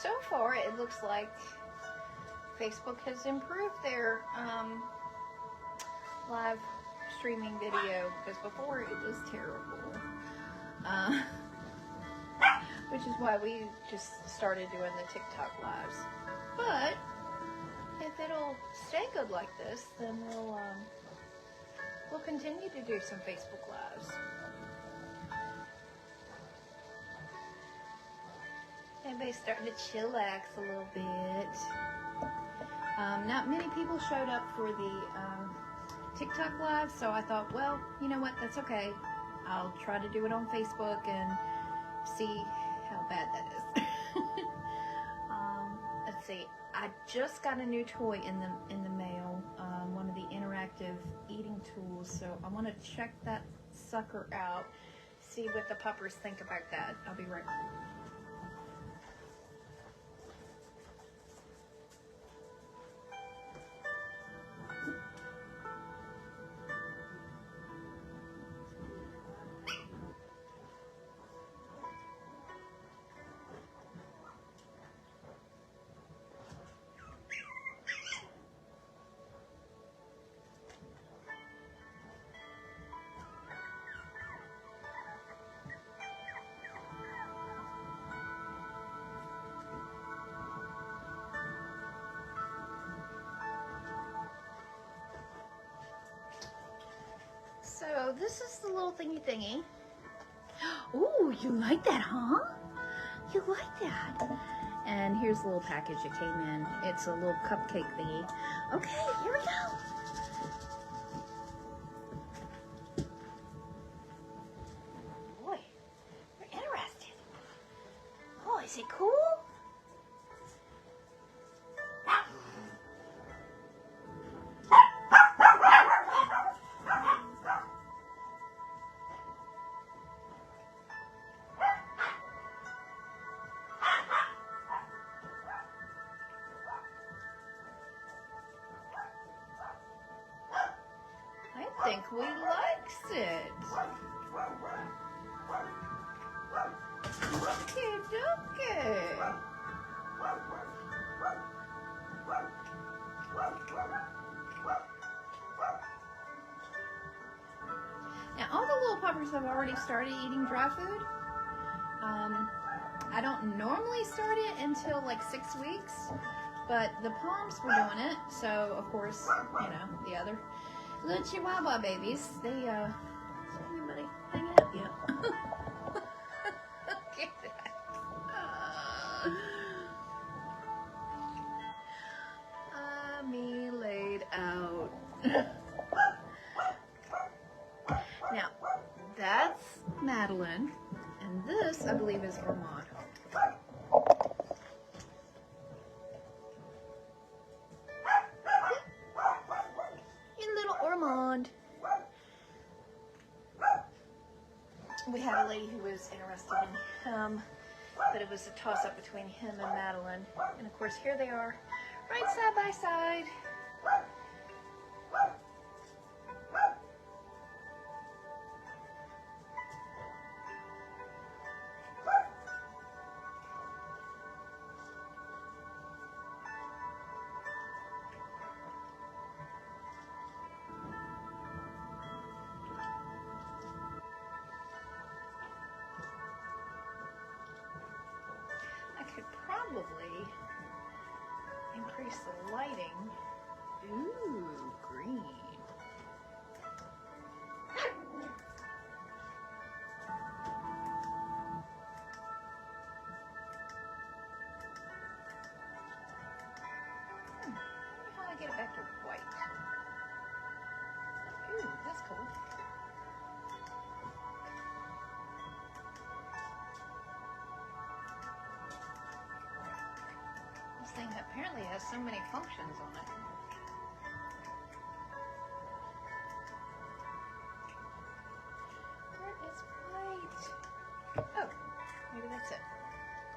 so far it looks like Facebook has improved their live streaming video, because before it was terrible. Which is why we just started doing the TikTok lives. But if it'll stay good like this, then we'll continue to do some Facebook lives. Everybody's starting to chillax a little bit. Not many people showed up for the TikTok live, so I thought, well, you know what, that's okay. I'll try to do it on Facebook and see how bad that is. Let's see. I just got a new toy in the mail, one of the interactive eating tools, so I want to check that sucker out, see what the puppers think about that. I'll be right back. So this is the little thingy. Ooh, you like that, huh? You like that? And here's the little package that came in. It's a little cupcake thingy. Okay, here we go. Boy, you're interested. Oh, is it cool? I think we likes it. Okay, okay. Now, all the little puppers have already started eating dry food. I don't normally start it until like 6 weeks, but the Poms were doing it, so of course, you know, the other little Chihuahua babies, they, is anybody hanging out yet? Look at that. Me laid out. Now, that's Madeline, and this, I believe, is Armand. You little Armand. We had a lady who was interested in him, but it was a toss-up between him and Madeline. And of course, here they are, right side by side. I could probably increase the lighting. Ooh, green. How do I get it back to white? Ooh, that's cool. This thing apparently has so many functions on it. Where is white? Oh, maybe that's it.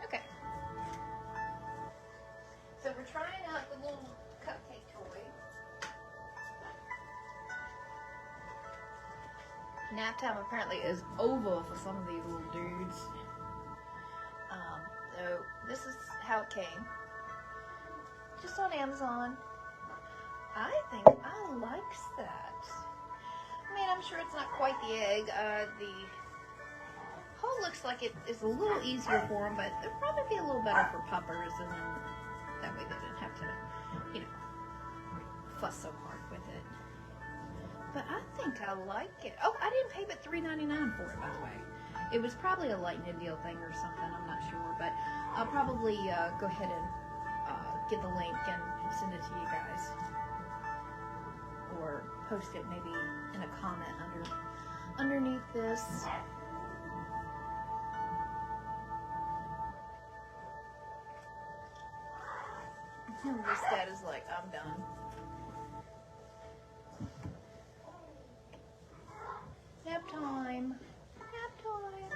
Okay. So we're trying out the little cupcake toy. Nap time apparently is over for some of these little dudes. So this is how it came. Just on Amazon. I think I likes that. I mean, I'm sure it's not quite the egg. The hole looks like it is a little easier for them, but it'd probably be a little better for puppers, and then that way they didn't have to, you know, fuss so hard with it. But I think I like it. Oh, I didn't pay but $3.99 for it, by the way. It was probably a Lightning deal thing or something. I'm not sure, but I'll probably go ahead and get the link and send it to you guys, or post it maybe in a comment underneath this. And this dad is like, I'm done. Nap time. Nap time.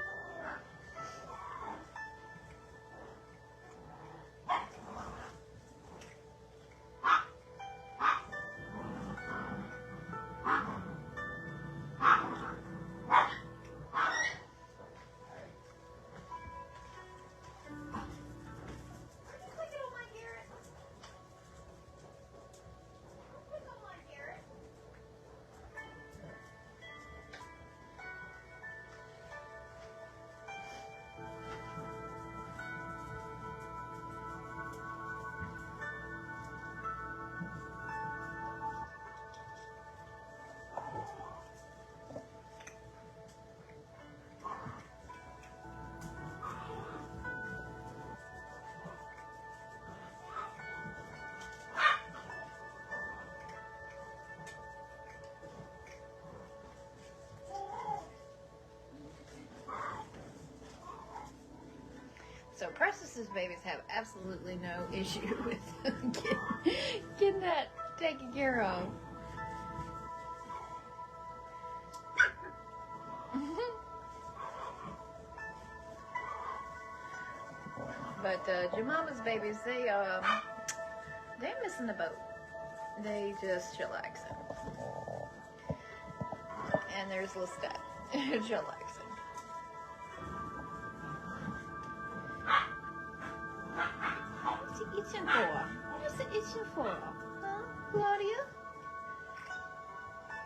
So Precious' babies have absolutely no issue with getting that taken care of. But Jemima's babies, they're missing the boat. They just chillaxing. And there's Lestat chillaxing. What's it itching for? What's it itching for? Huh, Claudia?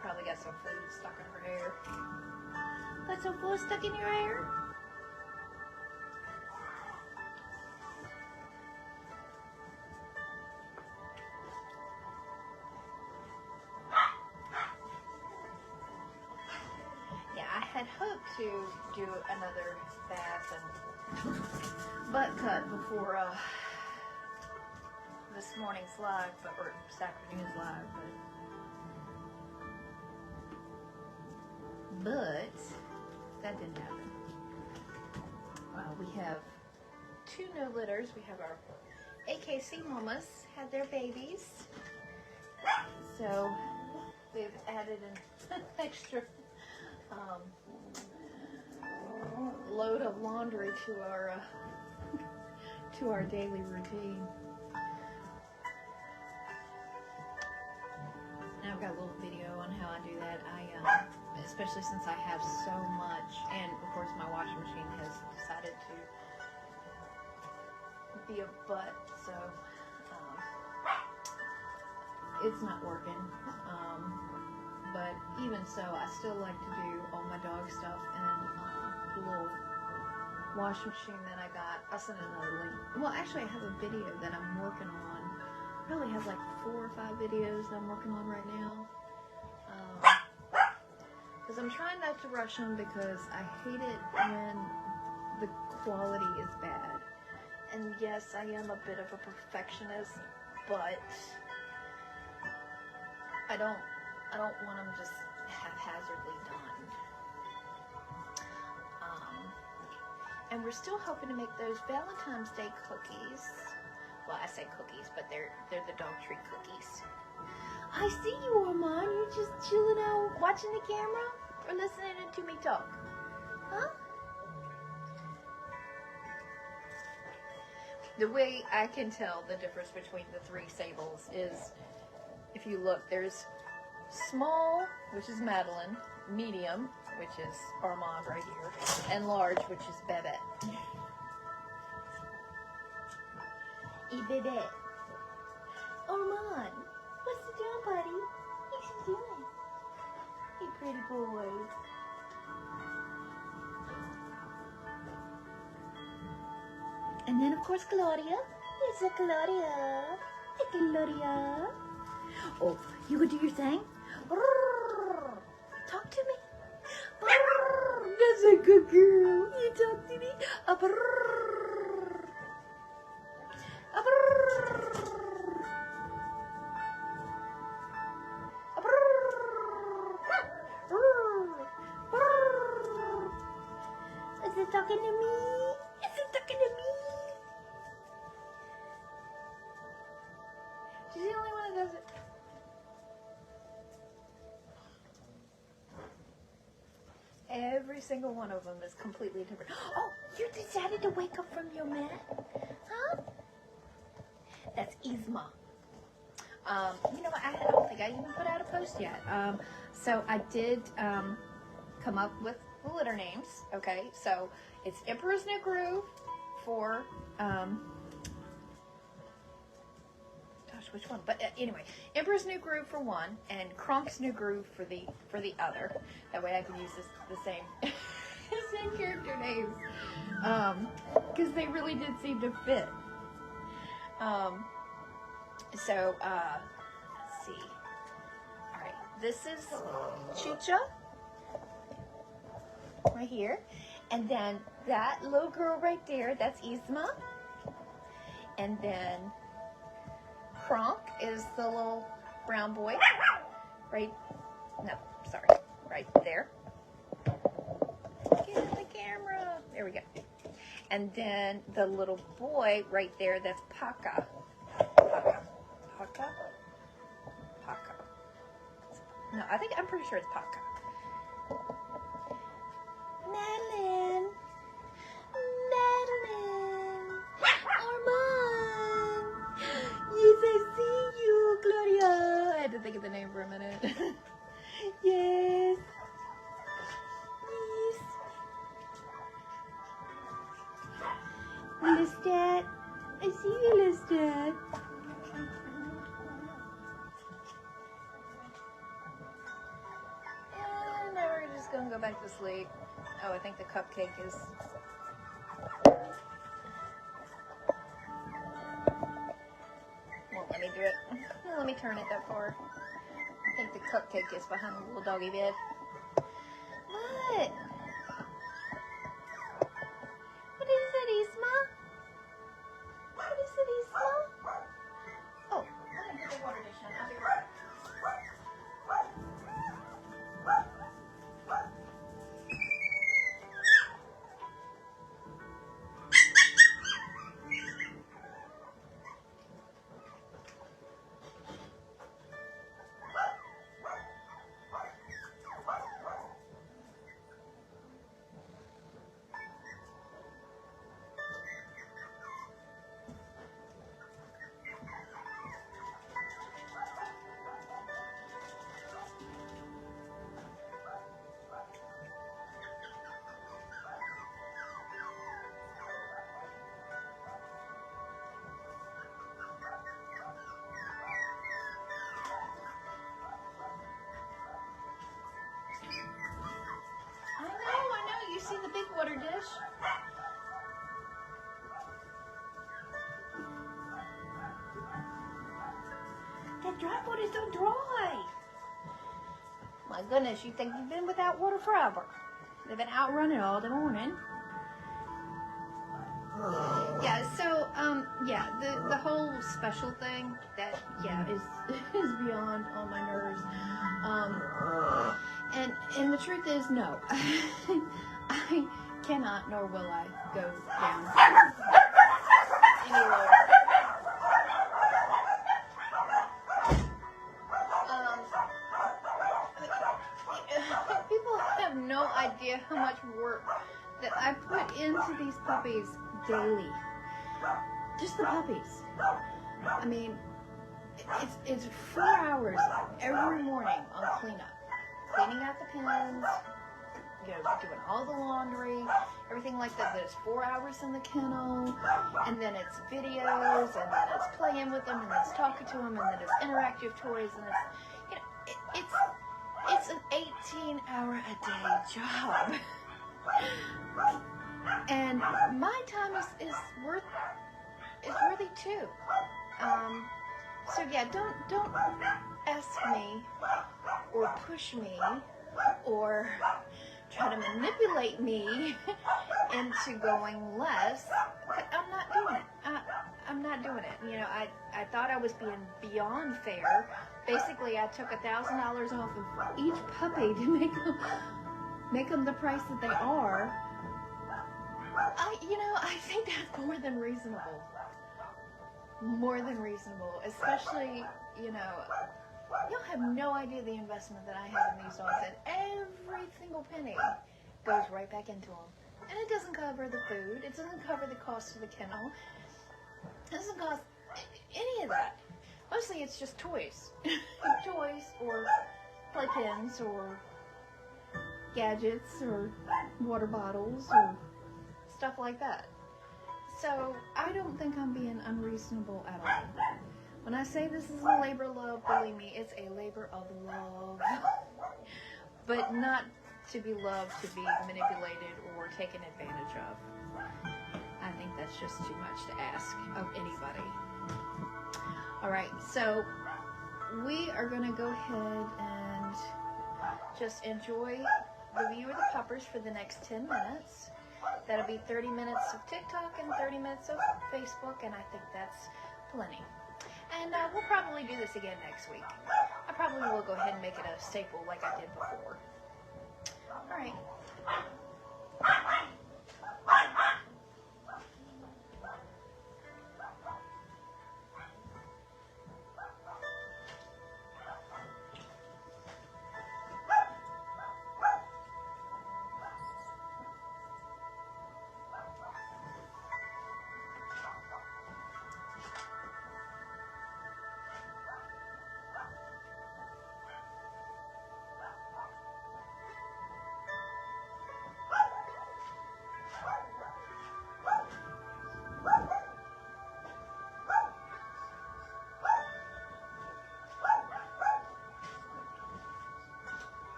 Probably got some food stuck in her hair. Got some food stuck in your hair? Yeah, I had hoped to do another bath and butt cut before this morning's live, or this afternoon's live, but that didn't happen. We have 2 new litters. We have our AKC mamas had their babies, so they've added an extra load of laundry to our daily routine. And I've got a little video on how I do that. Especially since I have so much, and of course my washing machine has decided to be a butt, so it's not working. But even so, I still like to do all my dog stuff in the little washing machine that I got. I'll send another link. Well, actually, I have a video that I'm working on. I probably have like 4 or 5 videos that I'm working on right now. Because I'm trying not to rush them, because I hate it when the quality is bad. And yes, I am a bit of a perfectionist, but I don't want them just haphazardly done. And we're still hoping to make those Valentine's Day cookies. Well, I say cookies, but they're the dog treat cookies. I see you, Armand. You're just chilling out, watching the camera, or listening to me talk, huh? The way I can tell the difference between the 3 sables is, if you look, there's small, which is Madeline, medium, which is Armand right here, and large, which is Babette. Hey, baby. Armand, what's you doing, buddy? What you doing? Hey, pretty boy. And then, of course, Claudia. It's a Claudia. Hey, Claudia. Oh, you gonna do your thing? Talk to me. That's a good girl. You talk to me. Is it talking to me? Is it talking to me? She's the only one that does it. Every single one of them is completely different. Oh, you decided to wake up from your mat? Huh? That's Yzma. You know what? I don't think I even put out a post yet. So I did come up with the litter names. Okay, so it's Emperor's New Groove for which one? But anyway, Emperor's New Groove for one, and Kronk's New Groove for the other. That way I can use the same the same character names, because they really did seem to fit. So let's see. All right, this is Chucha right here, and then that little girl right there, that's Yzma, and then Kronk is the little brown boy, right there. Get the camera. There we go. And then the little boy right there, that's Paka. Paka? No, I'm pretty sure it's Paka. Madeline. Armand. Yes, I see you, Claudia. I had to think of the name for a minute. Yes. Lestat. I see you, Lestat. And now we're just going to go back to sleep. Oh, I think the cupcake is... won't let me do it. Let me turn it that far. I think the cupcake is behind the little doggy bed. What? What is it, Yzma? What is it, Yzma? Oh, I'm going to put the water dish on. I'll be right back. I know. You see the big water dish? That dry water is so dry. My goodness, you think you've been without water forever. They've been out running all the morning. Yeah, so, the whole special thing, that, is beyond all my nerves. And the truth is, no. I cannot, nor will I, go down any lower. People have no idea how much work that I put into these puppies daily. Just the puppies. I mean, it's 4 hours every morning on cleanup. Cleaning out the pens, doing all the laundry, everything like that. Then it's 4 hours in the kennel, and then it's videos, and then it's playing with them, and then it's talking to them, and then it's interactive toys, and it's an 18-hour-a-day job. And my time is worthy too. So yeah, don't ask me or push me or try to manipulate me into going less. I'm not doing it. I'm not doing it. You know, I thought I was being beyond fair. Basically, I took $1,000 off of each puppy to make them the price that they are. I think that's more than reasonable. More than reasonable, especially, you'll have no idea the investment that I have in these dogs, and every single penny goes right back into them. And it doesn't cover the food, it doesn't cover the cost of the kennel, it doesn't cost any of that. Mostly it's just toys. Toys or playpens or gadgets or water bottles or stuff like that. So I don't think I'm being unreasonable at all. When I say this is a labor of love, believe me, it's a labor of love. But not to be loved to be manipulated or taken advantage of. I think that's just too much to ask of anybody. Alright, so we are going to go ahead and just enjoy the view of the puppers for the next 10 minutes. That'll be 30 minutes of TikTok and 30 minutes of Facebook, and I think that's plenty. And we'll probably do this again next week. I probably will go ahead and make it a staple like I did before. Alright.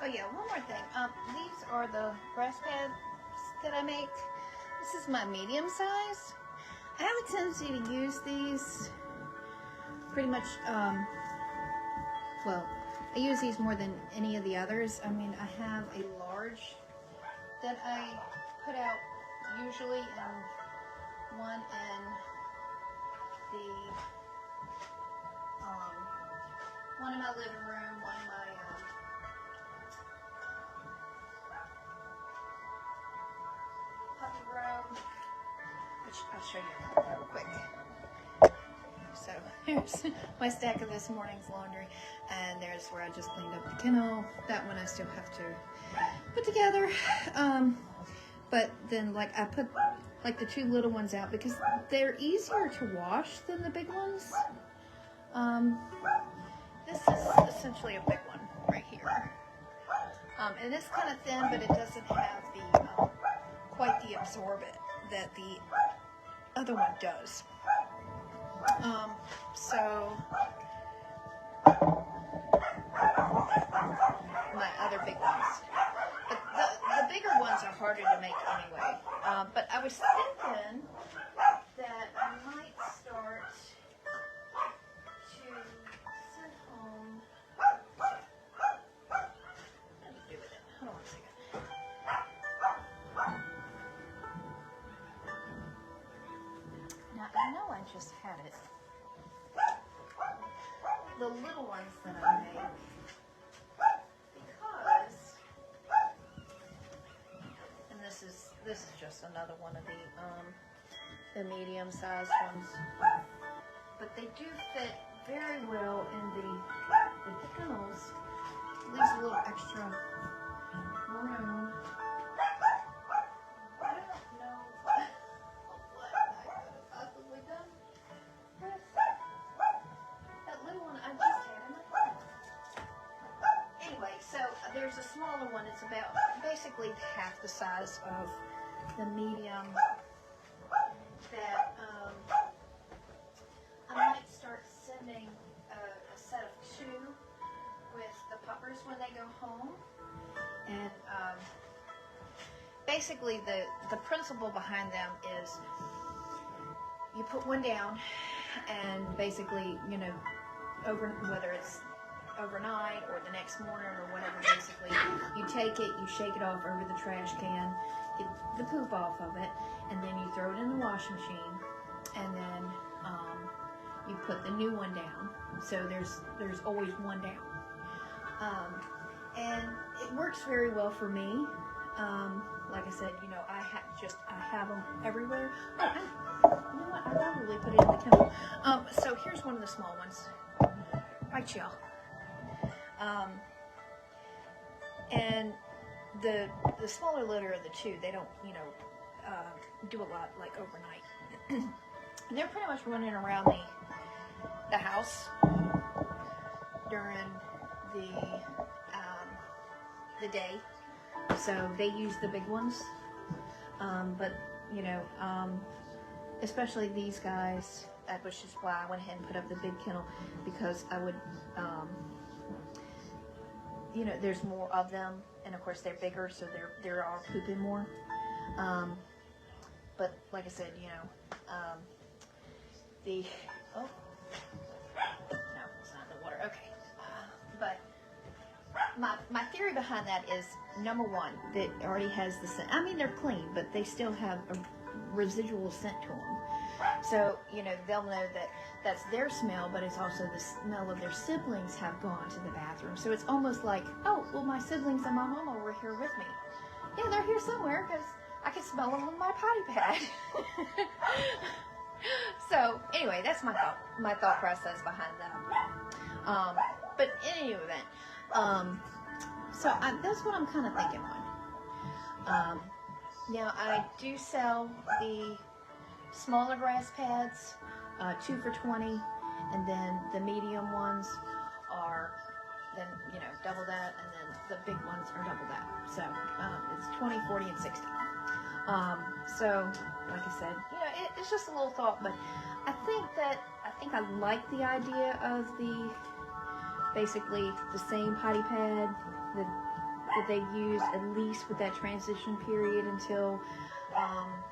Oh yeah, one more thing. These are the breast pads that I make. This is my medium size. I have a tendency to use these pretty much, well, I use these more than any of the others. I mean, I have a large that I put out usually in one in the one in my living room, one in my puppy room, which I'll show you real quick. So here's my stack of this morning's laundry, and there's where I just cleaned up the kennel. That one I still have to put together. But then, like, I put like the 2 little ones out because they're easier to wash than the big ones. This is essentially a big one right here. And it's kind of thin, but it doesn't have the quite the absorbent that the other one does. So my other big ones. But the bigger ones are harder to make anyway. But I was thinking that I might start to send home. What do I do with it? Hold on a second. Now I know I just had it. The little ones that I make, because, and this is just another one of the medium-sized ones, but they do fit very well in the kennels. Leaves a little extra room. I don't know what I could have possibly done with that little one I just had in my hand. Anyway, so there's a smaller one. It's about basically half the size of the medium that I might start sending a set of 2 with the puppers when they go home. And basically the principle behind them is you put one down and basically, you know, whether it's overnight or the next morning or whatever, basically you take it, you shake it off over the trash can, get the poop off of it, and then you throw it in the washing machine, and then you put the new one down. So there's always one down, and it works very well for me. Like I said, you know, I have them everywhere. Oh, you know what? I probably put it in the kennel. So here's one of the small ones. Right, y'all. And the smaller litter of the 2, they don't, you know, do a lot like overnight. And they're pretty much running around the house during the day. So they use the big ones. But, you know, especially these guys, which is why I went ahead and put up the big kennel, because I would, you know, there's more of them, and of course they're bigger, so they're all pooping more. But like I said, you know, no, it's not the water. Okay, but my theory behind that is, number one, that already has the scent. I mean, they're clean, but they still have a residual scent to them. So, you know, they'll know that that's their smell, but it's also the smell of their siblings have gone to the bathroom. So it's almost like, oh, well, my siblings and my mama were here with me. Yeah, they're here somewhere because I can smell them on my potty pad. So anyway, that's my thought process behind that. But in any event, so that's what I'm kind of thinking on. Now I do sell the smaller grass pads, 2 for $20, and then the medium ones are then, you know, double that, and then the big ones are double that. So it's 20, 40, and 60. So like I said, you know, it's just a little thought, but I think I like the idea of basically the same potty pad that they use, at least with that transition period until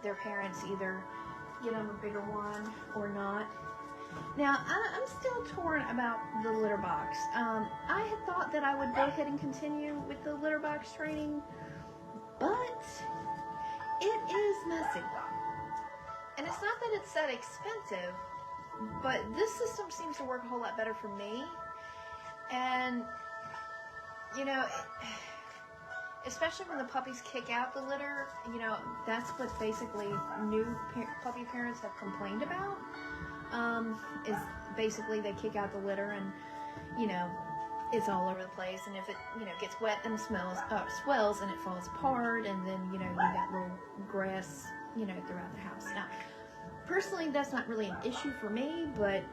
their parents either get them a bigger one or not. Now, I'm still torn about the litter box. I had thought that I would go ahead and continue with the litter box training, but it is messy. And it's not that expensive, but this system seems to work a whole lot better for me. And, you know, especially when the puppies kick out the litter, you know, that's what basically new puppy parents have complained about, is basically they kick out the litter and, you know, it's all over the place, and if it, you know, gets wet and swells and it falls apart, and then, you know, you got little grass, you know, throughout the house. Now, personally, that's not really an issue for me, but,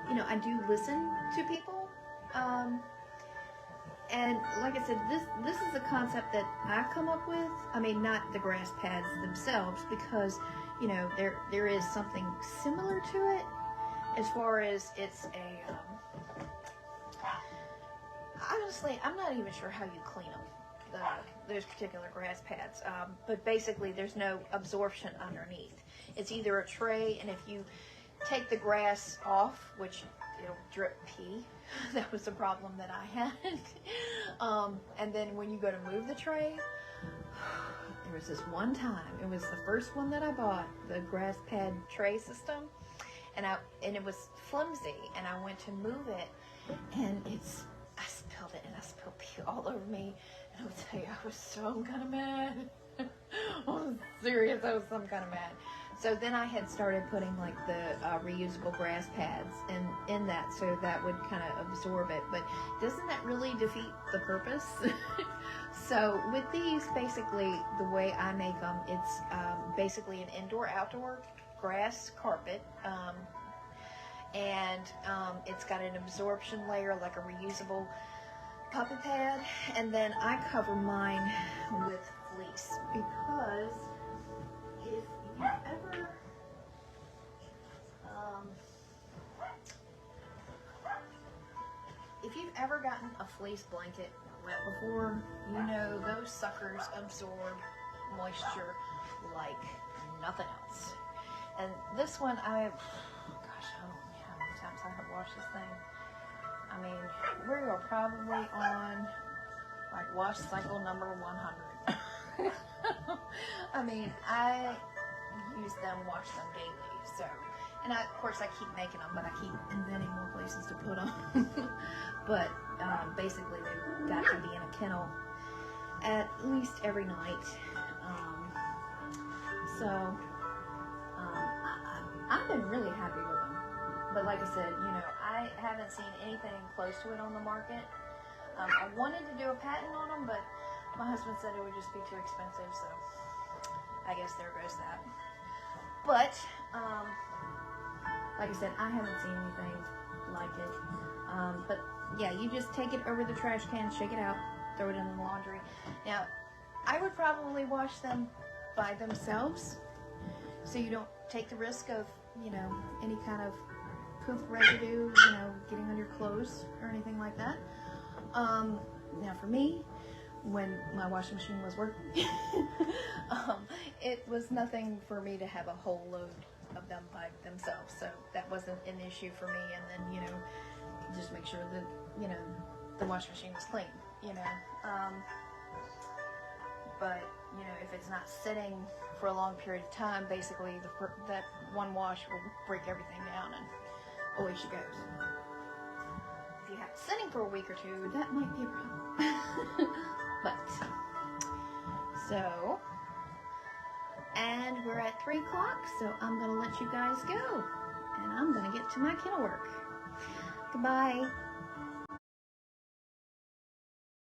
you know, I do listen to people, and like I said, this is a concept that I've come up with. I mean, not the grass pads themselves, because, you know, there is something similar to it, as far as it's a, honestly, I'm not even sure how you clean them, those particular grass pads, but basically there's no absorption underneath. It's either a tray, and if you take the grass off, which it'll drip pee, that was the problem that I had, and then when you go to move the tray, there was this one time, it was the first one that I bought, the grass pad tray system, and it was flimsy, and I went to move it, and I spilled it, and I spilled pee all over me, and I would tell you, I was so kind of mad. I'm serious, I was some kind of mad. So then I had started putting like the reusable grass pads in that, so that would kind of absorb it. But doesn't that really defeat the purpose? So with these, basically the way I make them, it's basically an indoor-outdoor grass carpet, and it's got an absorption layer like a reusable puppy pad, and then I cover mine with fleece, because if you've ever gotten a fleece blanket wet before, you know those suckers absorb moisture like nothing else. And this one, gosh, I don't know how many times I have washed this thing. I mean, we are probably on like wash cycle number 100. I mean, I use them, wash them daily. So, and of course I keep making them, but I keep inventing more places to put them. But basically they've got to be in a kennel at least every night. I've been really happy with them. But like I said, you know, I haven't seen anything close to it on the market. I wanted to do a patent on them, but my husband said it would just be too expensive, so I guess there goes that. But, like I said, I haven't seen anything like it. But yeah, you just take it over the trash can, shake it out, throw it in the laundry. Now, I would probably wash them by themselves, so you don't take the risk of, you know, any kind of poop residue, you know, getting on your clothes or anything like that. Now for me, when my washing machine was working, it was nothing for me to have a whole load of them by themselves, so that wasn't an issue for me. And then, you know, just make sure that, you know, the washing machine was clean, you know. But, you know, if it's not sitting for a long period of time, basically that one wash will break everything down, and away she goes. If you have it sitting for a week or two, that might be a problem. But, so, and we're at 3 o'clock, so I'm going to let you guys go, and I'm going to get to my kennel work. Goodbye.